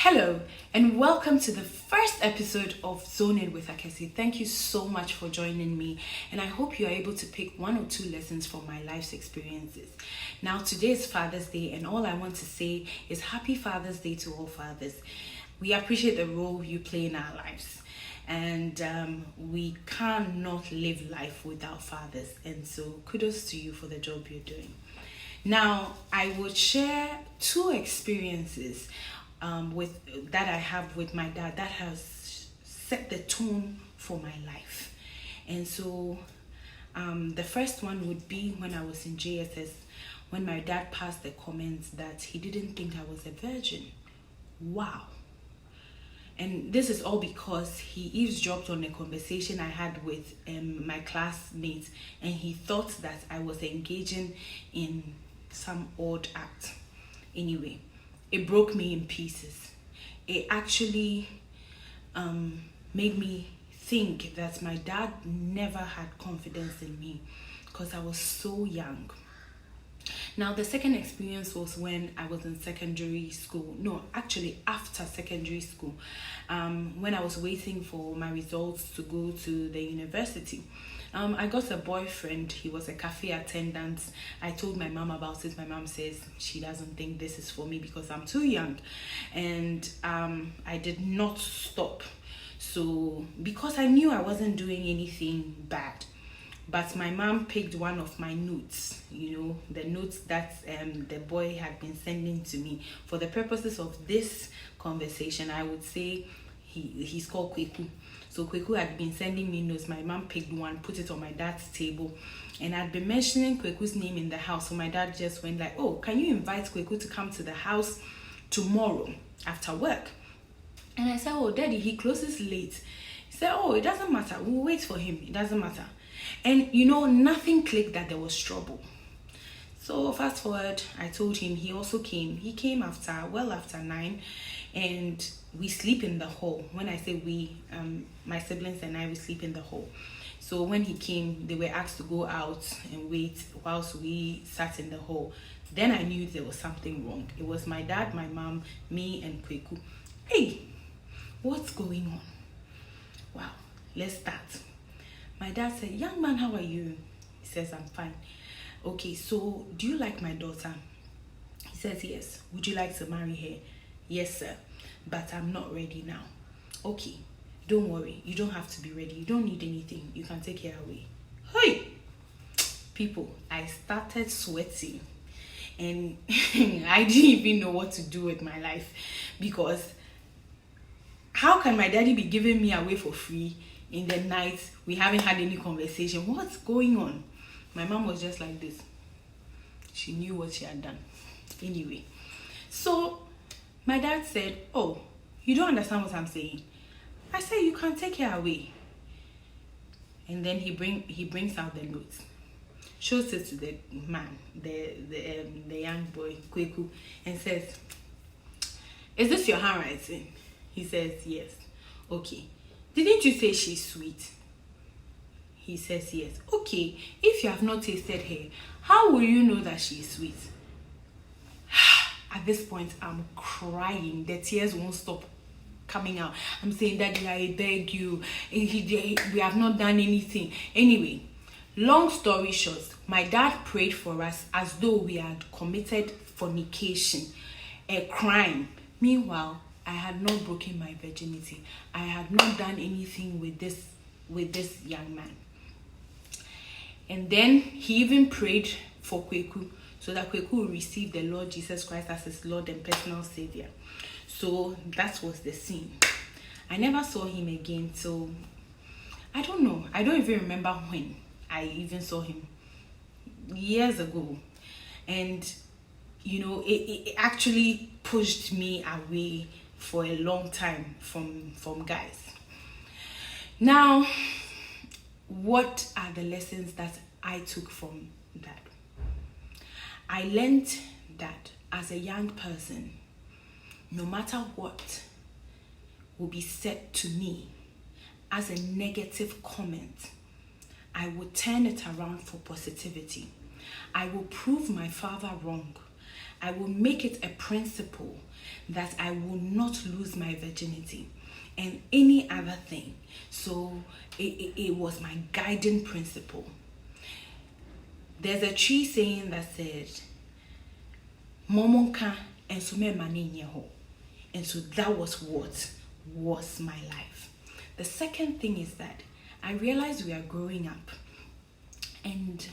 Hello and welcome to the first episode of Zone In with Akessi. Thank you so much for joining me, and I hope you are able to pick one or two lessons from my life's experiences. Now today is Father's Day, and all I want to say is Happy Father's Day to all fathers. We appreciate the role you play in our lives, and we cannot live life without fathers, and so kudos to you for the job you're doing. Now I will share two experiences that I have with my dad that has set the tone for my life. And so the first one would be when I was in JSS, when my dad passed the comments that he didn't think I was a virgin. Wow. And this is all because he eavesdropped on a conversation I had with my classmates, and he thought that I was engaging in some odd act. Anyway, it broke me in pieces. It actually made me think that my dad never had confidence in me because I was so young. Now, the second experience was when I was in secondary school. No, actually after secondary school, when I was waiting for my results to go to the university. I got a boyfriend. He was a cafe attendant. I told my mom about it. My mom says she doesn't think this is for me because I'm too young. And I did not stop. So, because I knew I wasn't doing anything bad. But my mom picked one of my notes, the notes that the boy had been sending to me. For the purposes of this conversation, I would say he's called Kweku. So Kweku had been sending me notes. My mom picked one, put it on my dad's table, and I'd been mentioning Kweku's name in the house. So my dad just went like, "Oh, can you invite Kweku to come to the house tomorrow after work?" And I said, "Oh, Daddy, he closes late." He said, "Oh, it doesn't matter. We'll wait for him. It doesn't matter." And nothing clicked that there was trouble. So fast forward, I told him. He also came. He came after 9, and we sleep in the hall. When I say we, my siblings and I, we sleep in the hall. So when he came, they were asked to go out and wait whilst we sat in the hall. Then I knew there was something wrong. It was my dad, my mom, me, and Kweku. Hey, what's going on? Wow, let's start. My dad said, "Young man, how are you?" He says, "I'm fine." "Okay, so do you like my daughter?" He says, "Yes." "Would you like to marry her?" "Yes, sir, but I'm not ready now." "Okay, don't worry. You don't have to be ready. You don't need anything. You can take her away." Hey! People, I started sweating. And I didn't even know what to do with my life. Because how can my daddy be giving me away for free in the night? We haven't had any conversation. What's going on? My mom was just like this. She knew what she had done. Anyway, so my dad said, "Oh, you don't understand what I'm saying." I said, "You can take her away." And then he brings out the notes, shows it to the man, the young boy, Kweku, and says, "Is this your handwriting?" He says, "Yes." "Okay. Didn't you say she's sweet?" He says, "Yes." "Okay, if you have not tasted her, how will you know that she's sweet?" At this point, I'm crying. The tears won't stop coming out. I'm saying, "Daddy, I beg you. We have not done anything." Anyway, long story short, my dad prayed for us as though we had committed fornication, a crime. Meanwhile, I had not broken my virginity. I had not done anything with this young man. And then he even prayed for Kweku so that Kweku will receive the Lord Jesus Christ as his Lord and personal Savior. So that was the scene. I never saw him again. So I don't know. I don't even remember when I even saw him. Years ago. And it actually pushed me away for a long time from guys. Now, what are the lessons that I took from that? I learned that as a young person, no matter what will be said to me as a negative comment, I will turn it around for positivity. I will prove my father wrong. I will make it a principle that I will not lose my virginity and any other thing. So it was my guiding principle. There's a tree saying that said, Momonka and sume mani. And so that was what was my life. The second thing is that I realized we are growing up, and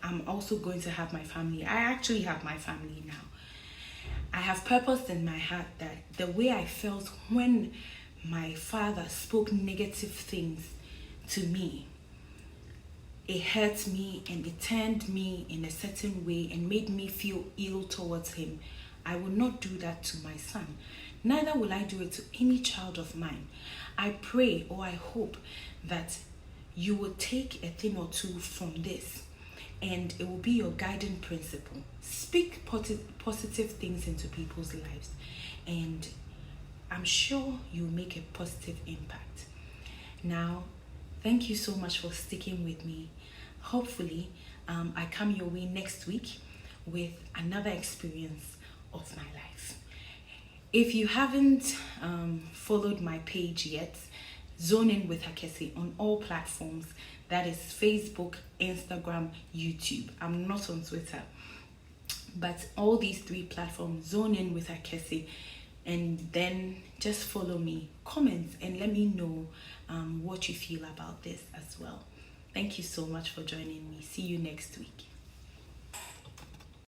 I'm also going to have my family. I actually have my family now. I have purpose in my heart that the way I felt when my father spoke negative things to me, it hurt me and it turned me in a certain way and made me feel ill towards him. I will not do that to my son. Neither will I do it to any child of mine. I pray, or I hope, that you will take a thing or two from this, and it will be your guiding principle. Speak positive things into people's lives, and I'm sure you'll make a positive impact. Now, thank you so much for sticking with me. Hopefully, I come your way next week with another experience of my life. If you haven't followed my page yet, ZoneInnWithAkessi on all platforms, that is Facebook, Instagram, YouTube. I'm not on Twitter, but all these three platforms, ZoneInnWithAkessi, and then just follow me, comment, and let me know what you feel about this as well. Thank you so much for joining me. See you next week.